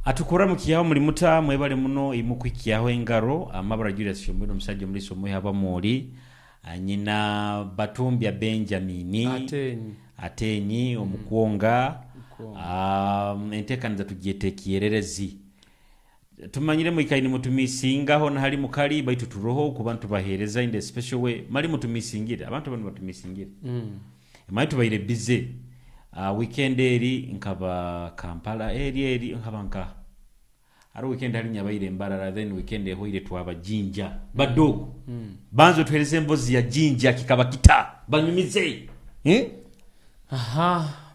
atukora mukiyaho muri muta mwebale muno imukwikiyaho engaro amabara Julius Shombwe omusajja muri somo yaba muri anyina Batumbya Benjamin atenyi omukwonga entekanza tugiyetekiyererezi tumanyire mu ikaini mutumisingaho na hali mukali baitu turoho ku bantu bahereza in the special way mali mutumisingira abantu bano batumisingira maitu bayire busy weekend eri nkaba Kampala eri nkabanka ari weekend ali nyabayire mbarara then weekend ehoire twaba jinja badogo banzo tuhereze mbozi ya jinja kikaba kita banyumize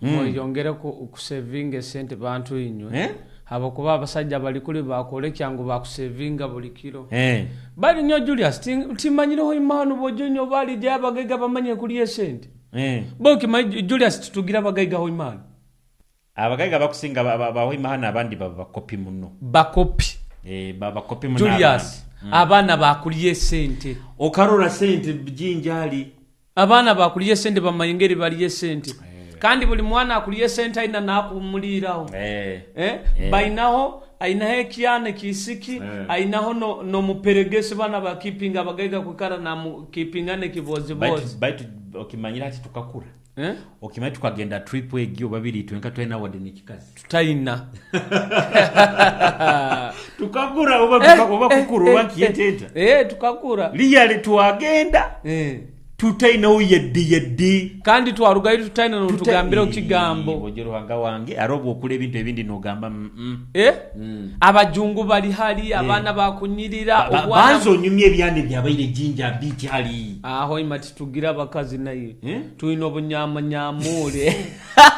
moyongere ku saving sente bantu inywe abakuba abasajja bali kuli bakole kyangu bakusavinga buli kilo bali nyo Julius timanyireho imanu bojonyo bali je abagaiga bamanye kuli sente boki Julius tutugira abagaiga ho imanu abagaiga bakusinga baho imana abandi bakopi muno bakopi bakopi muno Julius abana bakuliye sente okarora sente bijinjali abana bakuliye sente bamayengeri bali sente kandi buli mwana akuliye sente aina nakumuliraho bainaho aina ekiane kisiki ainaho no muperegese bana bakipinga abagaiga kukara na kipingane kibozi bozi baitu okimanyira ati tukakura okimanyira tukagenda trip egyo babiri twenka twena wade nikikazi tutaina tukakura oba kukuru wakiyeteta tukakura liyale tuagenda tutaina uyeddi kandi twarugayo tutaina no tugambira kigambo bojero hanga wange arobo okule ebintu ebindi no gamba abajungu bali hali abana bakunyirira obwana banzo nyumye byande byabaire jinja biti hali aho imati tugira bakazi naye tuino bunyama nyamure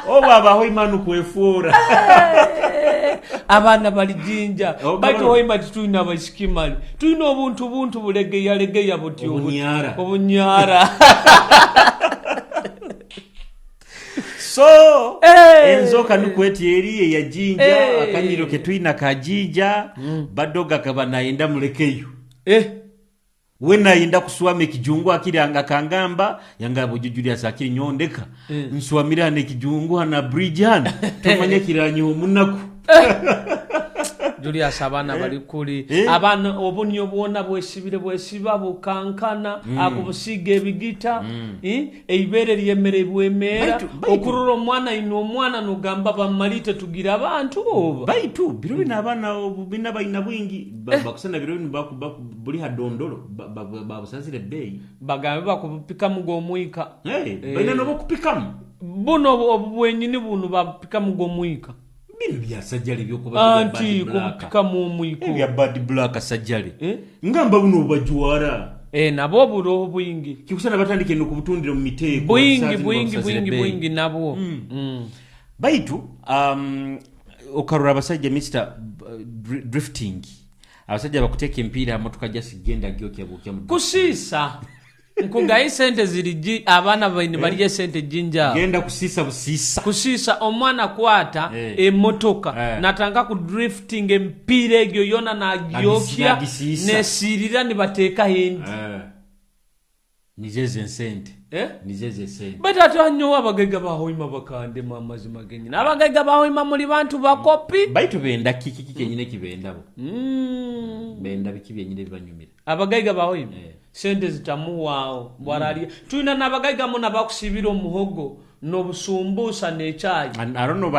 oba ho imanu kwefura abana bali jinja baito ho imati tuina abashikimali tuino obuntu bulegeya buti obunyara so enzoka nukweti eri ya jinja akanyiro ketwina kajija badoga kaba naenda mulekeyo wena yenda kuswame kijungu akiri anga kangamba yanga Julius akiri nyondeka nswamira ne kijungu hana bridge hana tumanye kiranyo munaku Julius abana bali kuli abana obunyo bwona bwesiba bukankana akubusige bigita eibere lyemere bwemera okurura omwana nugamba bamalite tugira abantu oba baitu biro bina abana obubina baina bwingi bakusana biro buli hadondolo babusazire bei bagambe bakupika mugomwika baina no kupikamu buno obwenyini bunu bapika mugomwika bino bya sajjali byokuba anti kupika mu mwiko bya bad black sajjali ngamba buno bajuwara nabo buroho bwingi kikusana batandike no kubutundira mu miteko bwingi nabo baitu okarura abasajja Mr drifting abasajja bakuteka empira motoka jasigenda gyokya bukya kusisa nkungayi sente ziriji abana baini baliye sente jinja genda kusisa omwana kwata emotoka natanga ku drifting empire egyo yona na gyokya nesirira ni bateka hindi nijeze sente bata tanyo abagaiga bahoima bakande mamazi magenyi nabagaiga bahoima muri bantu bakopi baitu benda kiki nyine kibendabo benda bikibye nyine bibanyumira abagaiga bahoima sente zitamuwao bwaralia tuina nabagaiga mona bakusibira omuhogo no busumbusa nechayi arono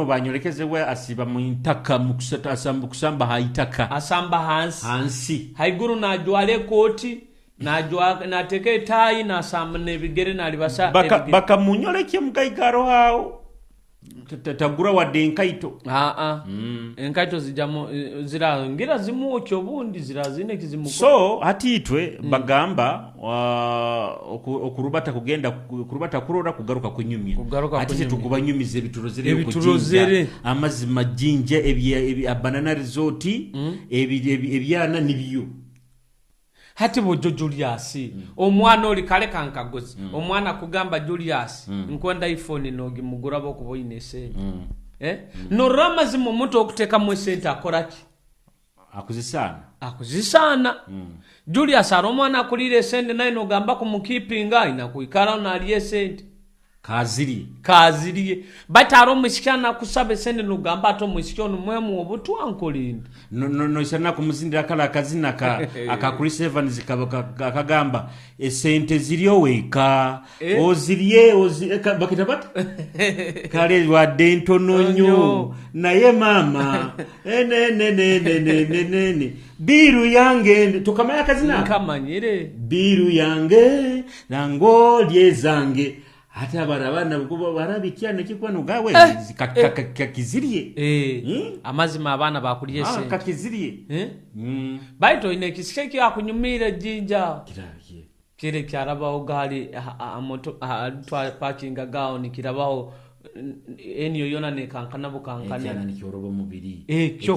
banyolekeze we asiba mu intaka mukusata kusamba haitaka asamba hansi haiguru na jwale koti na teke tai na samne bigere na libasa baka munyoleke mgaigaro hao tatagura wade enkaito enkaito zijamo zirangira zimucho bundi zirazine kizimuko so hatitwe bagamba okurubata kugenda kurubata kurora kugaruka kunyumya hatite tukubanyumize biturozere kujinja amazima jinja ebya banana resort ebyana nibiyo hati bojo Julius omwana oli kale kankagozi omwana kugamba Julius nkwenda iPhone nogi mugura boko boyine sente no ramazi mu moto okuteka mu sente akoraki akuzisana Julius aromwana kulire sente nayo no gamba kumukipinga ina kuikara na aliye sente kaziriye bataro mushikana kusabe sende nugamba ato mushikano mwemu obutwankolinde no shana kumuzindira kala kazina aka Chris Evans akagamba esente ziriyo weka oziriye bakita bata kale wadde ntononyo naye mama ne biru yange tukamaya kazina kamanyire biru yange nango lyezange hata barabana kuba barabikyana kikwano gawe kakiziriye amazima abana bakuliye se kakiziriye baito ine kisikeki akunyumira jinja kire kyarabaho gali moto parking gao nikirabaho eniyo yona ne kankana bukankane cyana nikorobo mubiri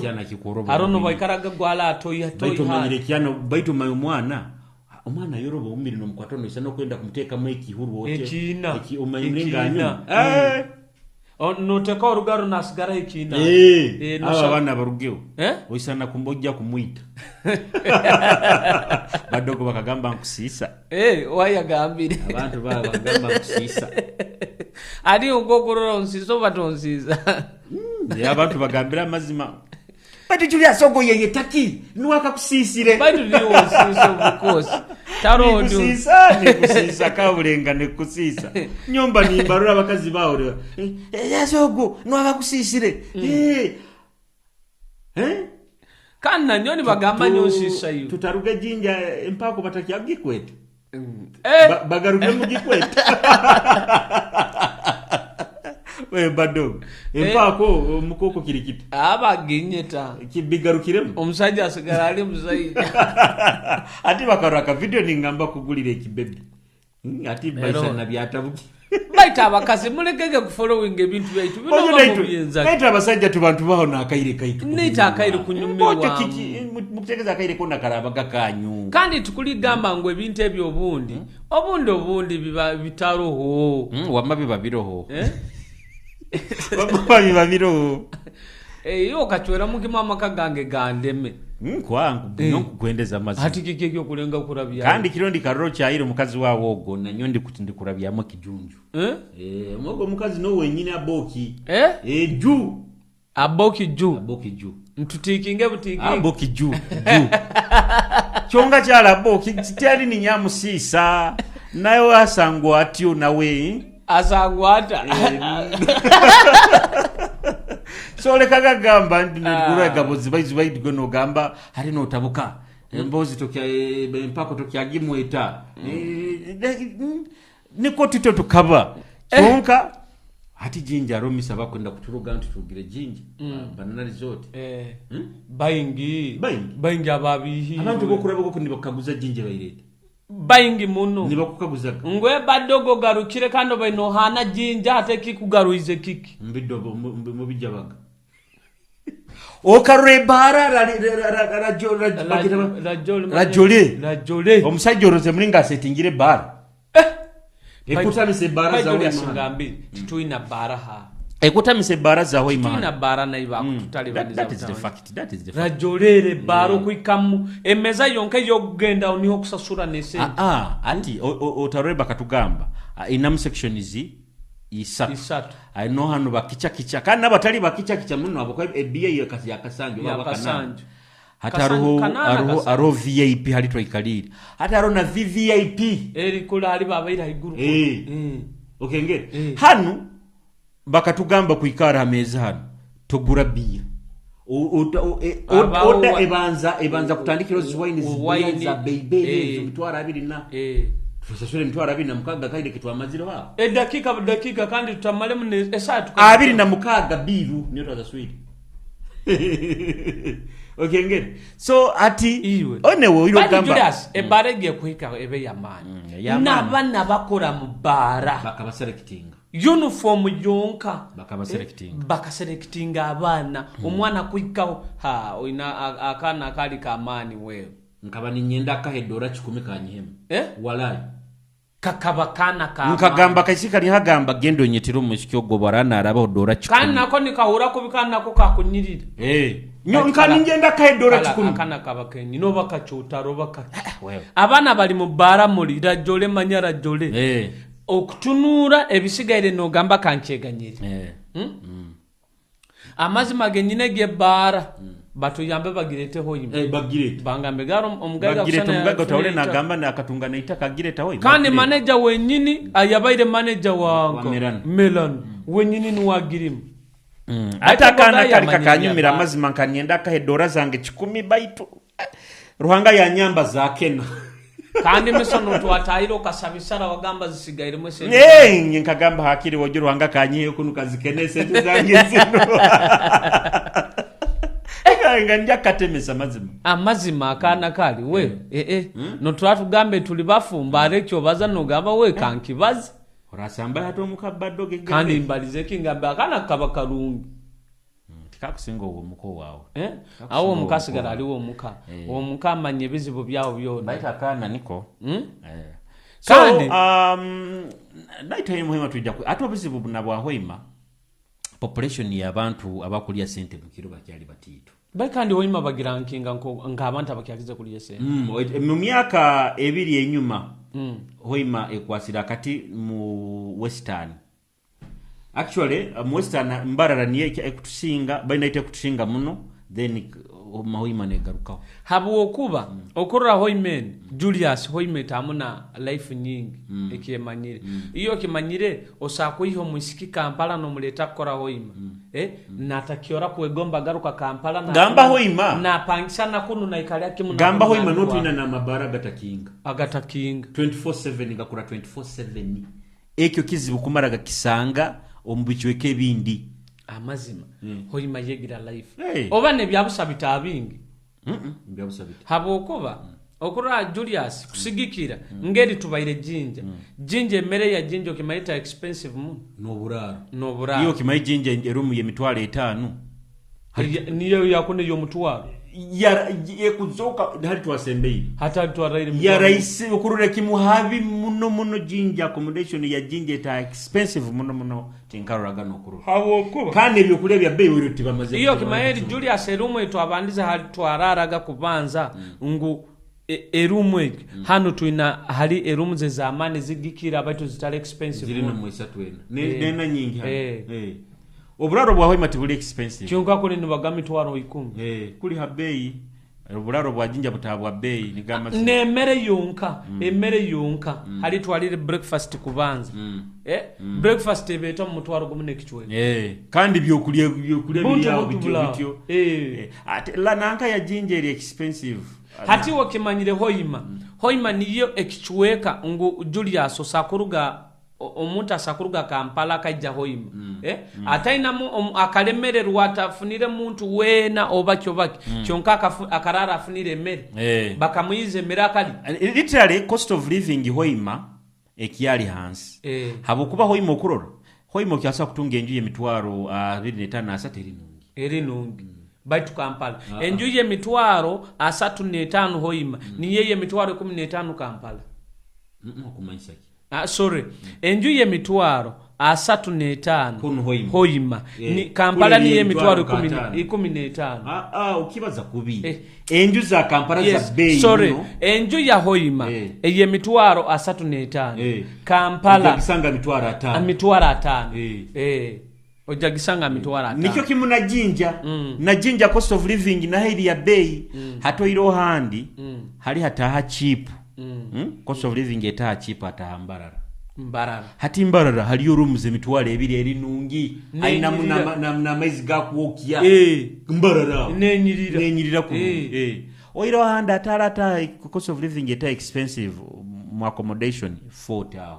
cyana kikorobo arono bayikaraga gwala atoyi baito manyire kyano baito mayo umwana yorobo umiri no mukwatono isa no kwenda kumuteka mu ikihuru wote umayinganyo noteka orugaro nasigara ikina aba bana barugeo oisana kumbojja kumwita badogo bakagamba nkusisa wayagambire abantu bagamba nkusisa ali ugogorora onsiso batonsiza abantu bagambira amazima bati Julius ogo yeye taki nuwaka kusisire bati liwo siso bukosi tarondo kusisa kabulenga ne kusisa nyomba ni barura bakazi bawo yasogo nuwaka kusisire kana nyoni bagamba nyosisa yo tutaruga jinja empako bataki agikwete bagaruge mu gikwete we bado empako mukoko kirikita abaginyeta kibigarukiremo omusajja asigara ali muzaija ati bakaraka video ningamba kugulire kibebe ati baisa na byatabuki baita abakazi mulekege kufollowing ebintu byaitu binobamuyenza baita abasajja tubantu baho na akaire kaitu nita akaire kunyumirwa mukutegeza akaire kona karabaga kanyu kandi tukuligamba ngo ebintu ebyo obundi biba bitaroho wamabi babiroho Baba babiro yo kachwera mukimama kagange gandeme kwangu nkukwendeza amazina hati kikekyo kulenga kurabya kandi kirondi karoro chairo mukazi wawo ogo na nyondi kuti ndikurabyamo kijunju mogo mukazi no wenyine aboki ju aboki ju ntutikinge butikinge aboki ju chonga chala aboki titali ni nyamusisa nayo asangwa atyo nawe asangwata so lekaga gamba ndikura gabozi bayizi gono gamba hari no tabuka mbozi tokya empako tokya gimweta niko tito tukaba chonka hati jinja romisa bakwenda kuturuga ntutugire jinja banana resort buying ababihi abantu bokuraba ko ndibakaguza jinja bayirete bayingi muno nibakukaguzaga ngwe badogo garukire kandi bayino hana jinja ateki kugaruize kiki mbidobo mubijabaga okarebara rajole omusajja oroze mulinga setingire bar ekutamise bara za ngambi tituina bara ha ekutamise bara za hoima tituina bara na iba kutalibandiza that is the fact rajolere baro kuikamu emeza yonke yogenda oniho kusasura nese anti otareba katugamba inam section izi isatu I know hano bakicha kana batali bakicha muno abako ebiya yakasi yakasanjo babakana hata aro VIP halitwa ikaliri hata aro na VVIP eri kula ali babaira iguru okengere hanu bakatugamba kuikara ameza hano togura biya oda ebanza kutandikira wine za baby bitwara 2 na Tusasure mtwara 2 na mukaga kaide kitwa maziro ha dakika kandi tutamale mu esatu 2 na mukaga biru niyo tazaswiri okengere so ati onewo iro gamba Julius ebarege kuhika ebe yamani nabana bakora mu bara bakabaselectinga uniform yonka bakabaselectinga abana omwana kuikaho oina akana kali kamani wewe nkaba ninyenda kahedora 10 kanyihemu walai kakabakana ka nkagamba kashika ni hagamba gendo nyetiro mushikyo gobarana araba odora 10 kana nako nikahura kubikana nako kakunyirira nyo nkani ngenda kahedora 10 akana kabakeni no bakachota ro baka abana bali mu bara muri rajole manyara jole okutunura ebisigaire n'ogamba kankyeganyire amazima genyine gebbara batuyambe bagireteho hoima bangambe garo omugaga nagamba nakatunga naitaka agireteho hoima kandi manager wenyini ayabaire manager wango Melan wenyini nuwagirimu ata kana kali kakanyumira amazima nkanyenda kahedora zange 10 baitu ruhanga ya nyamba za kena kandi misono twatayiro kasabisara wagamba zisigaire mwese nkagamba hakiri wojo ruhanga kanyiye kunuka zikene sente zange zino nganja katemesa amazima akana kali we no twatugambe tuli bafumba arekyo baza nogaba we kankibazi orasamba hato mukabado gege kandi mbalize kingambe akana kabakarungi kakusinga uwo muko wawe awo mukasigala ali wo muka wo muka amanye bizibu byawo byona baita kana niko kandi daita ni muhimu tujja ato bizibu nabwa hoima population ya abantu abakulia sente mukiro bakyali batitu kandi hoima bagira nkinga abantu abakyakize kuliye sente mu myaka ebiri enyuma hoima ekwasira kati mu western actually western mbarara niye ekutusinga baina ite kutusinga muno then hoima negarukaho habu okuba okorra hoimen Julius hoime tamuna life nyingi ekiyemanyire iyo kimanyire osakuiho musiki Kampala no muleta kora hoima natakiora kwegomba garuka Kampala na gamba hoima na pangishana kunu na ikali yake muna gamba hoima no twina na mabara agatakinga 24/7 ngakura 24/7 ekyo kizibu kumaraga kisanga ombichweke ebindi amazima hoima yegira life oba ne byabusabita abingi byabusabita habokuba okura Julius kusigikira ngeri tubaire jinje mere ya jinjo kimaita expensive mu no buraro iyo kimaye jinje erumu ye mitwalo 5 niyo yakone yo mutwalo kuzoka hali twasembei hata twaraire ya rais okurura kimuhabi muno jinja accommodation ya jinje ta expensive muno tinkaruraga no kurura hawo kandi byokulya bya bei wiro tibamaze iyo kimaye Julius erumu etwabandiza hali twararaga kubanza ngu erumu hano tuina hali erumu ze zamani zigikira abatu zitale expensive ziri no mwesa twena nena nyingi hano oburaro bwa hoima tibuli expensive cyonka kuri nibagami twaro 10 kuri habei oburaro bwa jinja butabwa bei nigama nemere yonka emere yonka hali twalire breakfast kubanza breakfast ebeto mutwaro gumune kichwe kandi byokulya byawo bityo ate la nanka ya jinja eri expensive hati wakimanyire hoima niyo ekichweka ngo Julius osakuruga omuntu asakuruga Kampala kajja hoima ataina mu akalemere rwatafunire muntu wena obakyo kyonka akarara afunire mere bakamuyize mirakali literally cost of living hoima ekiyali hansi habokuba hoima okurora hoima kyasa kutunga enju yemitwaro 25 asateri nungi baitu Kampala enju yemitwaro 35 hoima ni yeye mitwaro 15 Kampala kumanyisa sorry enju yemitwaro 35 hoima ni Kampala ni yemitwaro 15 ukibaza kubi enju za Kampala za bei sorry enju ya hoima yemitwaro 35 Kampala gisanga mitwaro 5 ojagisanga mitwaro 5 nikyo kimuna jinja na jinja cost of living na hili ya bei hato iro handi hali hata cheap cost of living etaha cheap atahambarara hati mbarara haliyo rooms emitwale ebiri eri nungi aina na maizi gakuokya mbarara nenyirira ku oiro handa tarata cost of living etaha expensive mu accommodation 40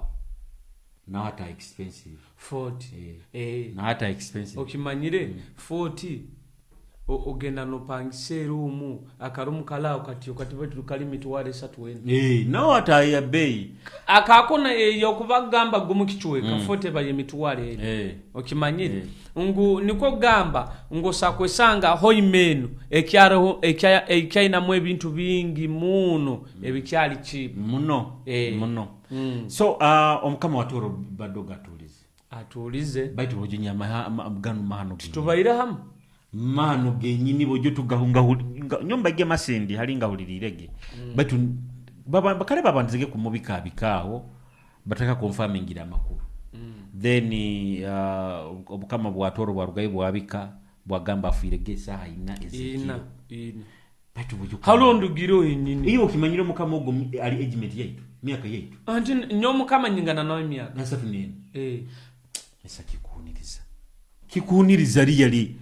na hata expensive 40 na hata expensive okimanyire 40 ogenda no pangise room akarumu kalao kati batu kali mitwale 30 no hata ya bei akakona yokubagamba gumu kichweka 40 baye mitwale okimanyire ngu niko gamba ngo sakwesanga hoimenu ekyaro ekyaina mwe bintu bingi muno ebikyali cheap muno so omukama watoro badoga atulize baitu bojinya ganu mahano tubaira hamu mano genyini bojo tugahunga nyomba ge masindi halinga hulirirege baitu bakale babanzige kumubika bikaho bataka confirmingira amakuru then obukama bwatoro bwarugaye bwabika bwagamba afire gesa haina ezikiro batu bujuka halondugiro inyini iyo kimanyiro mukama ogo ali agement yaitu myaka yaitu anti nyo mukama nyingana nawe myaka nasatu nene esa kikuniriza liyali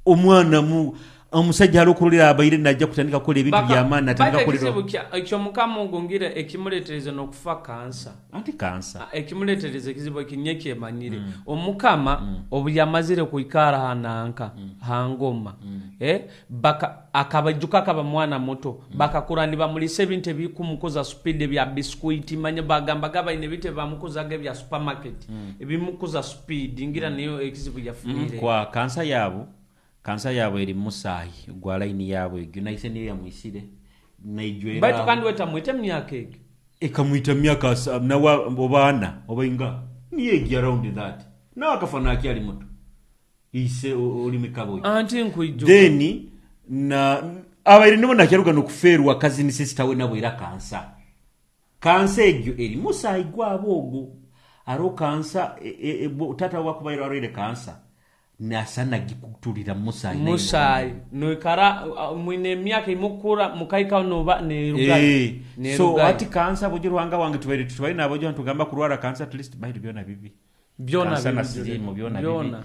omwana mu omusajja alokulira abaire najja kutandika kola ebintu by'amaana natandika kolera ekyo mukama ogongire ekimuletereza n'okufa kansa anti kansa ekimuletereza ekizibu kinyeke emanyire omukama obuyamazire kuikara hananka hangoma akabajuka kaba mwana muto bakakurani bamulise ebintu ebikumukoza speed bya biscuit manye bagamba gaba ine bite bamukoza bya supermarket ebimukoza speed ngira niyo ekizibu yafunire kwa kansa yabo eri musayi gwa line yabo iginaise niyo yamuisire naijwera baitu kandi wetamwite myaka ekamwita myaka na obana obainga niye around that na akafana akali muto ise olimikabo anti nkuijuka then na abaire nibona kyaruga no kuferwa kazini sister we nabo era kansa egyo eri musayi gwabogo aro kansa tata wakubaira arire kansa nasana gikutulira musayi noikara mwine myaka imukura mukaika noba ne rugai so ati kansa bujirwanga wange tubaire nabo jo ntugamba kurwara kansa at least baire byona bibi byona sirimu byona bibi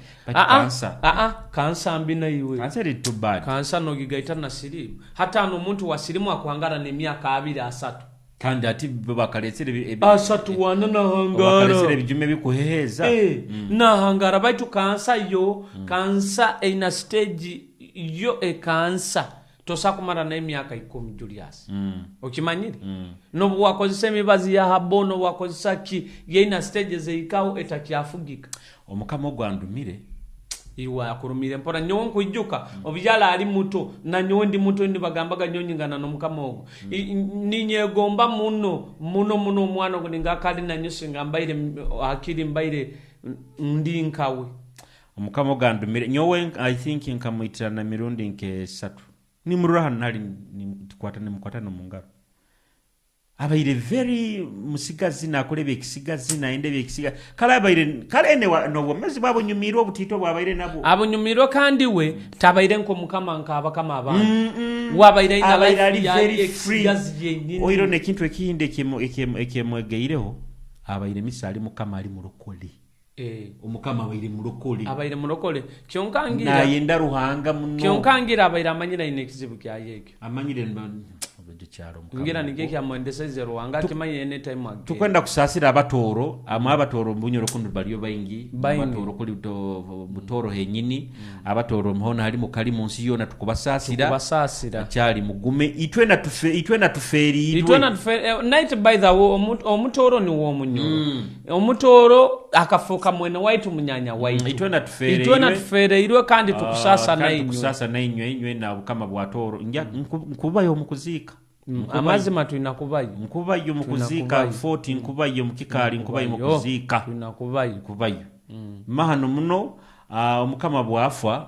kansa mbina iwe kansa ri too bad kansa no gigaita na sirimu hata no muntu wasirimu akwangara ne myaka 2-3 kandi ati bakaletsere asatu wana na hangara bakaletsere bijume bikuheheza na hangara baitu kansa yo kansa ina stage yo kansa tosakumara na emyaka 10 Julius okimanyire no bwakozesa emibazi ya habono bwakozesa ki yeina stages eikao etakyafugika omukama ogwandumire iwa akurumire mpora nyonko ijuka obyala ali muto na nyondi muto ndi bagambaga nyonyingana no mukamogo ninyegomba muno mwana kuninga kali na nyusinga mbaire akiri mbaire ndinkawe omukama gandumire nyowe I think nkamwitira na mirundi nke 3 ni muraha nali ni mukwata no mungaro abaire very musigazi nakolebe ekisigazi naende byekisiga kala abaire kale ne no wamezi babo nyumiro obutito bwabaire nabo abonyumiro kandi we tabaire nko mukama nkaba kama abantu wabaire ina life very free oiro ne kintu ekinde ekemwegeireho abaire misali mukama ali mulokole omukama abaire mulokole kyonkangira nayenda ruhanga muno kyonkangira abaire amanyira ine kizibu kyayeke amanyire ngira nigeke amwendeseze ruhanga kimaye ene time age tukwenda kusasira abatoro abatoro mbunyoro kundu baliyo baingi abatoro kuli butoro henyini abatoro mhona ali mukali munsi yona tukubasasira cyali mugume itwena tuferi night by the omutoro ni wo munyoro omutoro akafuka mwene waitu munyanya waitu itwena tufere irwe kandi tukusasa na inywe na kama bwatoro nkubayo mukuzika amazima tuinakubayo nkubayo mukuzika 40 nkubayo mukikali nkubayo mukuzika tuinakubayo mahano muno omukama bwafa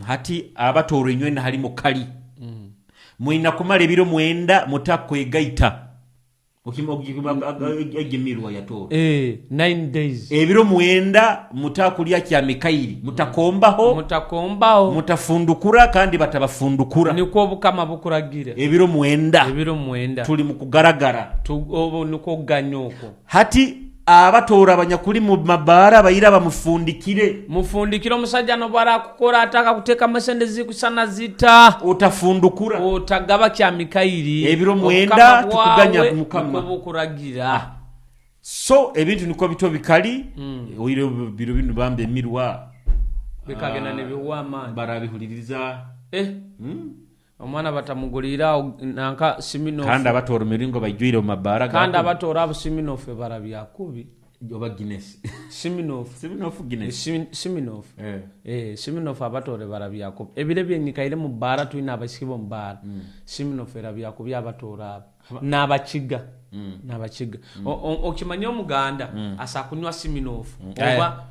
hati abatoro inywe na hali mukali mwina kumala ebiro 9 mutakwegaita okimagimirwa yatoro 9 days ebiro 9 mutakulya kya mikairi mutakombaho mutafundukura kandi batabafundukura niko bukama bukuragira ebiro 9 tuli mukugaragara obo niko ganyoko hati abatora abanyakuri mu mabara bayira bamufundikire omusajja no bara kukora ataka kuteka masende zikusana zita utafundukura utagaba kya mikairi ebiro 9 tukuganya mukama bukuragira so ebintu niko bito bikali oire biro bintu bambe mirwa bikagena ne biwama barabihuliriza omwana batamugulira nanka siminofu kandi abatora miringo bajwire mu mabara kandi abatora abo siminofu barabyakubi oba Guinness siminofu Guinness siminofu siminofu abatore barabyakubi ebire byenyikaire mu bara tuina abasibo mu bara siminofu barabyakubi abatora n'abakiga n'abakiga okimanya omuganda asakunywa siminofu oba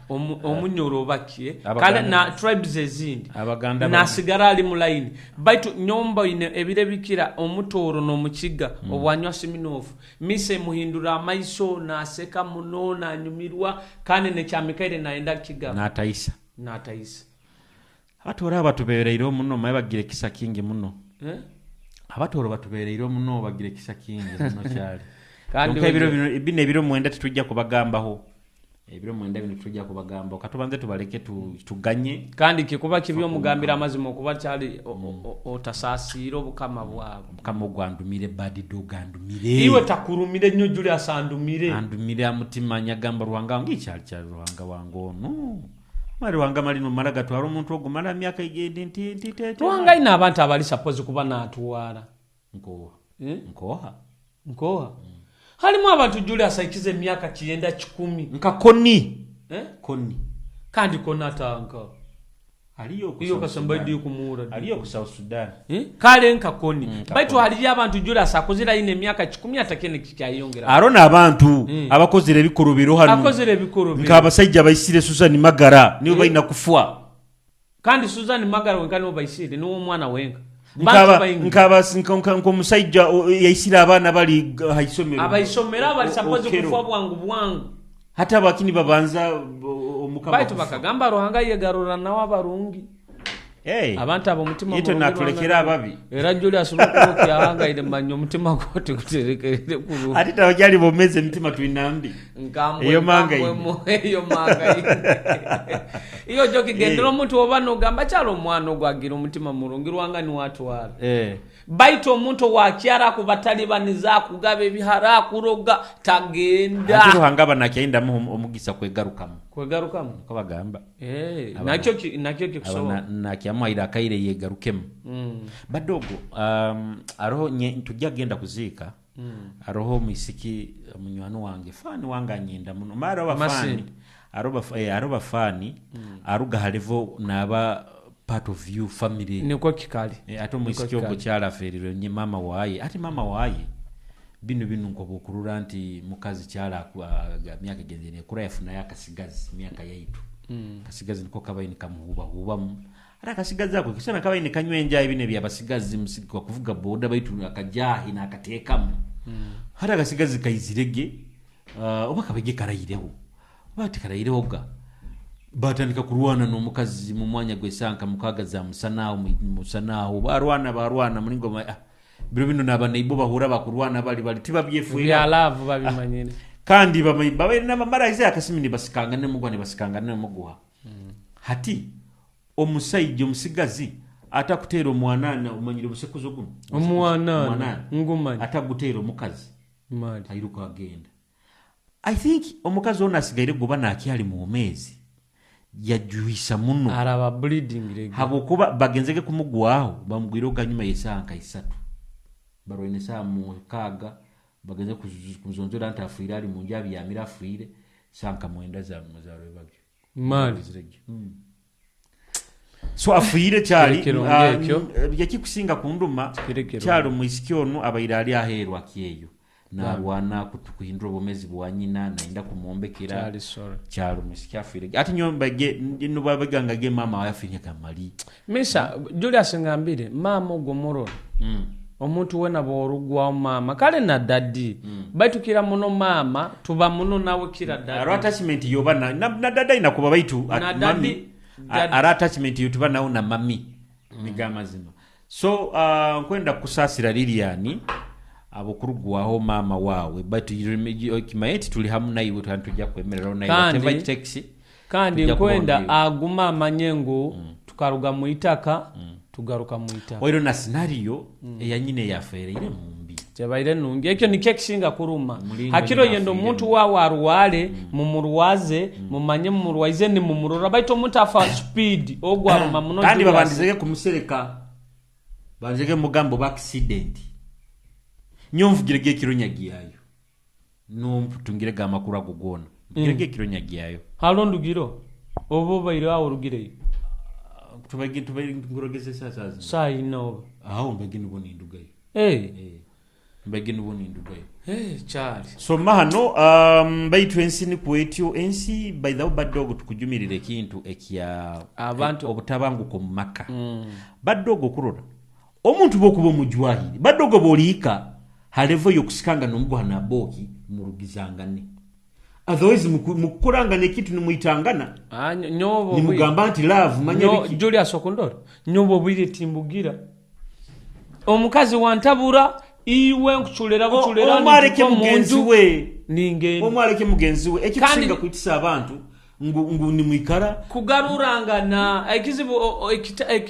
omunyoro obakie kale na tribes ezindi nasigara ali mu line baitu nyomba ine ebire bikira omutoro n'omukiga obwanywa siminofu mise muhindura amaiso naseka muno nanyumirwa kandi ne kyamikaire naenda kiga n'ataisa abatora batubereire muno mabagire kisa kingi muno abatora batubereire muno bagire kisa kingi muno cyari kandi ebiro mwenda tujja kubagambaho ebiro mwenda bino tujja kubagambaho katubanze tubaleke tuganye kandi kikuba kibyo mugambira amazimo okuba cyali otasasiro bukama bwabo kama gwandumire badi dogandumire iwe takurumire nnyo Julius andumire amutima nyagamba Ruhanga ngicyali cyali Ruhanga wangono mari wanga malino maraga twaro omuntu ogumala myaka igende ntitete Ruhanga ina abantu abali suppose kuba natuwara nkoha halimu abantu Julius aikize emyaka kiyenda 10 nkakoni koni kandi konatanga aliyo kasambadi kumura aliyo ku South Sudan kale nkakoni baitu hali abantu Julius akozira ine emyaka 10 atakene kikayongera arona abantu abakozire ebikorobero hano akozire ebikorobero nkabasajja bayisire Susan Magara nibo bayina kufwa kandi Susan Magara wenkani obayisire niwo mwana wenka nkaba musajja yayisira abana bali haisomero abayisomera bali suppose kufwa bwangu hata bakini babanza omukaba baitu bakagamba Ruhanga yegarura nawo abarungi abantu abo mutima yeto natulekera ababi era Julius Lukuki ahanga ile manyo mutima kote kuterekerere kuru ati tawajali bomeze mutima tuinambi iyo manga iyo joki gendero omuntu obano gamba cyalo mwana gwagira umutima murungi Ruhanga ni watu wala baito omuntu wakyara ku batalibaniza kugabe bihara kuroga tagenda ati Ruhanga banakyenda omugisa kwegarukamo ko bagamba nakyo kikusoma nakyamwaira akaire yegarukemo badogo aroho tujja genda kuziika aroho misiki munywano wange fani wanga nyenda muno mara bafani aroba fani aruga halevo naba part of you family niko kikali ato misiki obo kyala feriro nye mama waye ati mama waye bino nko bukurura nti mukazi kyala myaka gendene kura yafuna yakasigazi myaka yaitu kasigazi niko kabaini kamuhuba ara kasigazi ako kisana kabaini kanywenja ibine bya basigazi musiki kuvuga boda baitu akajahi na akatekamo hara kasigazi kayizirege oba kabege karayireho bati karayireho ga batandika kurwana no mukazi mu mwanya gwesanka mukaga za musanaho barwana muri ngoma biro bino nabana ibo bahura bakurwana bali tibabyefuye ya love babimanyine kandi babe n'amamara ize akasimini basikangane mugwane basikangane muguha hati omusayije omusigazi atakutera omwanana umanyire busekuzo guno omwanana ngumanya atagutera omukazi mali ayiruka agenda I think omukazi ona asigaire goba nakyali mu mezi yajuisa muno araba bleeding rege habo kuba bagenzeke kumugwaho bamugwira oganyuma yesanka 3 barone sa mu kaga bagenze kuzonzora ntafira ari mu njabi ya mirafire sanka mwenda za muzaro bagyo mali zirege so afire cyari yakikusinga kunduma cyari muisikyono abayirali aherwa kiyeyo narwana kutukuhindura bomezi bwanyina naenda kumuombekera cyari musikyafire ati nyomba ge no babaganga ge mama yafire kamali misa Julius ngambire mama gomoro omuntu wena borugwa mama kale na daddy baitukira muno mama tuba muno nawe kira daddy ara attachment yoba na dada inakuba baitu mami ara attachment yotuba nawo na mami migamazima so kwenda kusasira Lilian abokurugwaho mama wawe baitu kimayeti tuli hamuna iwe tujja kwemerera nayo whatever taxi kandi kwenda aguma manyengo tukaruga mu itaka tugaruka mu itaka wairo na scenario yanyine yafere ile mumbi cyabaire nungi ekyo nikekisinga kuruma hakiro yendo muntu wa arwale mumurwaze mumanye mumurwaize ni mumurora baito muntu afa speed ogwaruma muno kandi babandizeke kumusereka banjeke mugambo ba accident nyomvugirege kiro nyagiyayo tungire ga makuru agugona girege kiro nyagiyayo halondugiro obo bayira urugire tubagi ngurogeze sasa sai no aho mbagini boni ndugayo mbegeni woni ndugayo chali so mahano baitu ensi ni kwetyo ensi by the bad dog tukujumirire kintu ekya abantu obutabanguko mu maka bad dog okuroda omuntu bokuba mujwahiri bad dog bolika halevo yokusikanga nomugwana boki murugizangane otherwise mukuranga nekitu nimuyitangana nyobo ni mugamba nti love manyabiki Julius Okondoro nyobo bwire timbugira omukazi wantabura iwe nkuchulera buchulera omareke mugenzi we ningeni omareke mugenzi we ekikusinga kwitisa abantu ngu ni mwikara kugarurangana ekizibu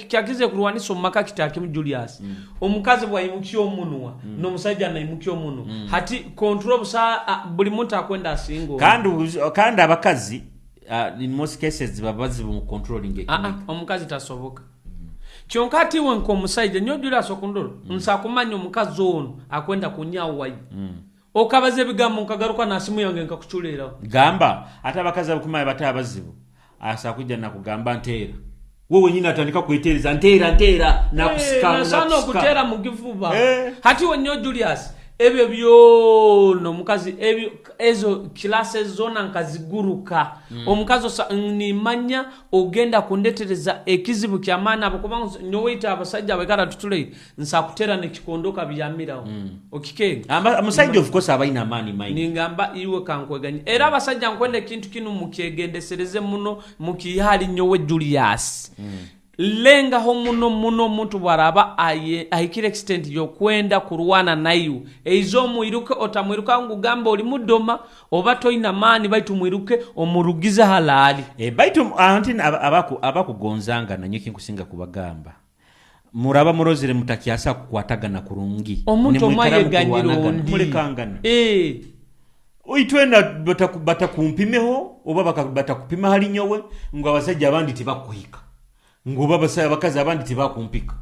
kyakize kurwanisa omaka kitake mu Julius omukazi bwa imukyo omunwa no musajja na imukyo omunwa hati control busa buli muntu akwenda asingo kandi abakazi in most cases babazi mu controlling omukazi tasoboka kyonkati wenko musajja nyo Julius Okondoro nsakumanya omukazi ono akwenda kunyawa okabaze bigambo nkagaruka na simu yange nkakuchulera gamba ate abakazi abakumaye batabazibu asa kujja nakugamba ntera wowe nyina atandika kuetereza ntera nakusikana sana okutera mugifuba hati wenyo Julius ebyo byono mukazi ebyo ezo classes zona nkaziguruka omukazi ni manya ogenda kundetereza ekizibu kyamana abakuba nyoweita abasajja abakara tutule nsakutera nekikondoka byamirawo okikenga amusajja of course abaina amani mai ningamba iwe kankweganye era abasajja nkwende kintu kinu mukyegendesereze muno mukihali nyowe Julius lenga ho muno muntu baraba ahikire extent yo kwenda kurwana nayo eizo muiruke otamwiruka ngugamba oli mudoma obato ina mani baitu mwiruke omurugiza halali baitu anti abakugonzanga nanyo kinkusinga kubagamba muraba murozire mutakiasa kukwatagana kurungi omuntu omaye ganyiro mulekangana oitwena batakumpimeho oba batakupima hali nyowe ngo abasajja abandi tibakuhika ngoba basaya bakazi abandi tibakumpika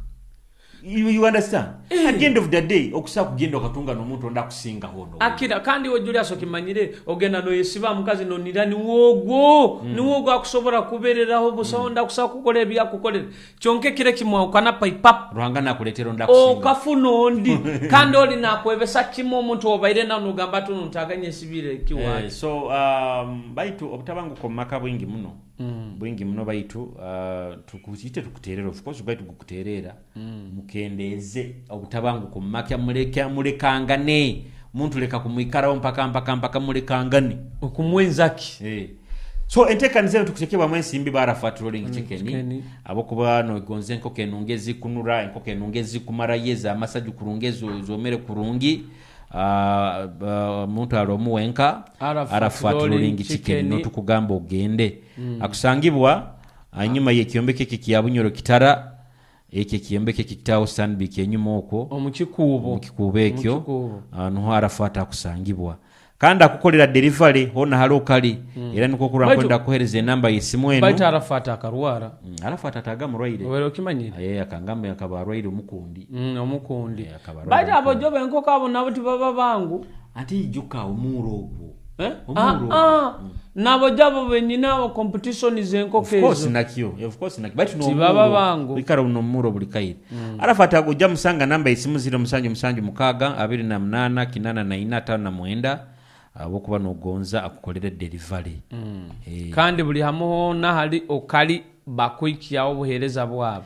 you understand at the end of the day okusa kugenda okatunga nomuntu onda kusinga hono akira kandi we Julius okimanyire ogenda no yesiba mukazi no nirani wogo niwogo akusobora kubereraho busonda kusa kukolera bya kukolera kyonke kire kimwa ukana paipap ruhanga nakuletera onda kusinga okafuno ndi kandi oli nakwebesa kimo omuntu obaire na nugamba tunu ntaganye sibire kiwa so baitu obutabangu ko maka bwingi muno bwingi muno baitu tukuzite tukuterera of course baitu kukuterera mukendeze obutabangu ko maka mulekangane muntu leka kumwikaraho mpaka mulekangane okumwenzaki so entekanize tukusekeba mwensimbi barafa trolling chicken abokuba no gonze nkoke nungezi kunura nkoke nungezi kumara yeza amasaju kurungezo zomere kurungi muntu alomu wenka arafa trolling chicken no tukugamba ogende akusangibwa anyuma yekyombeke kikiyabunyoro kitara eke kiyembeke kikitawo Stanbic enyuma oko omukikubo ekyo no arafata akusangibwa kandi akukolera delivery hona halokali era niko kurankwenda kohereza namba yesimu eno baita arafata akarwara arafata tagamu rwaire wero kimanyira akangamba yakabarwaire umukundi omukundi baita abojobe nko kabo nabo tibaba bangu ati ijuka umurogo nabo jabo benyina competition zenko kezo of course nakyo but no tibaba bangu bikara uno muro bulikaire arafata kujja musanga namba yesimu 0776 abokuba nogonza akukolera delivery kandi buli hamo na hali okali bakuikiyawo buhereza bwabo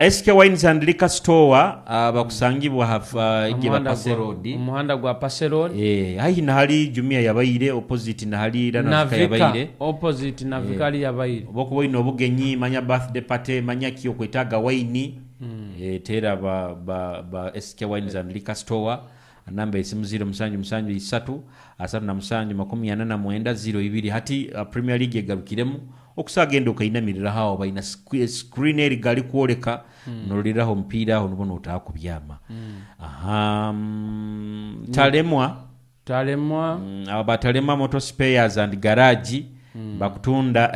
SK Wines and Liquor Store bakusangibwa hafa igiba Passe Road umuhanda gwa Passe Road hahi na hali Jumia yabaire opposite na hali Ranavika yabaire opposite na Vikali yabaire bokuba ino bugenyi manya birthday party manya kiyo kwetaga wine tera ba SK Wines and Liquor Store namba esimu 0773 hati Premier League egarukiremu okusagenda okainamirira hawo baina screen eri gali kuoleka noliraho mpira aho nubono utakubyama talemwa abatalema motor spares and garage bakutunda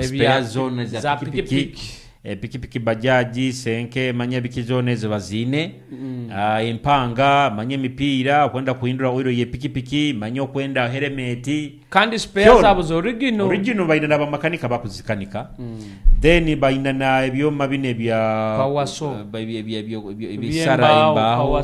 spare zone za pikipiki pikipiki bajaji senke manya bikizone zo bazine empanga manya mipiira kwenda kuhindura oiro ye pikipiki manya kwenda helmet kandi spares abo original baina na bamakanika bakuzikanika then baina na ebyoma bine bya kawaso ebisara imbaho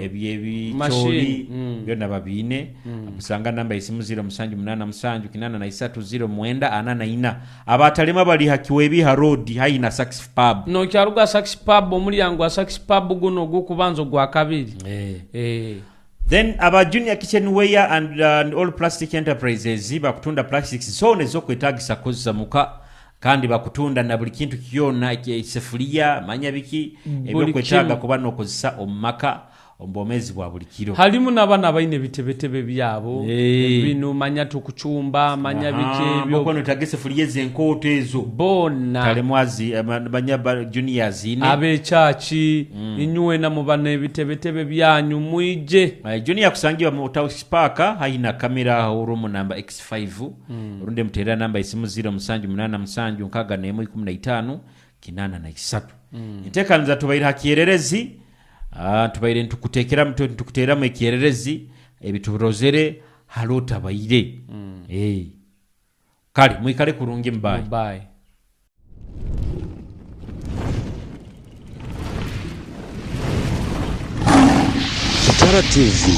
ebyebicoli byona babine usanga namba isimu 0788 abatalema bali hakiwebi harodi haina Sax Pub no kyaruga Sax Pub omulyango wa Sax Pub guno gukubanzo gwa kabiri then aba Junior Kitchenware and all plastic enterprises bakutunda plastics zone zo kwetagisa koza muka kandi bakutunda na buli kintu kyona ekisefulia manya biki ebyo kwetaga kubano kozisa omaka ombomezi bwa buli kiro halimu nabana baine bitebetebe byabo bino manya tukuchumba manya bike byo kono tagese fulieze enkoto ezo bona talemwazi banya juniors ine abe chachi inywe na mubane bitebetebe byanyu muije junior kusangiwa mu Taos Park haina kamera room number X5 runde mtera namba isimu 0788 nkaga nemo 15 kinana na 3 inteka nza tubaira hakiererezi tubaire ntukutekera mtu ntukutera mu kiererezi ebiturozere halota bayire kali mwikale kurungi mbaye Kitara TV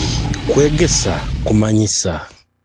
kwegesa kumanyisa.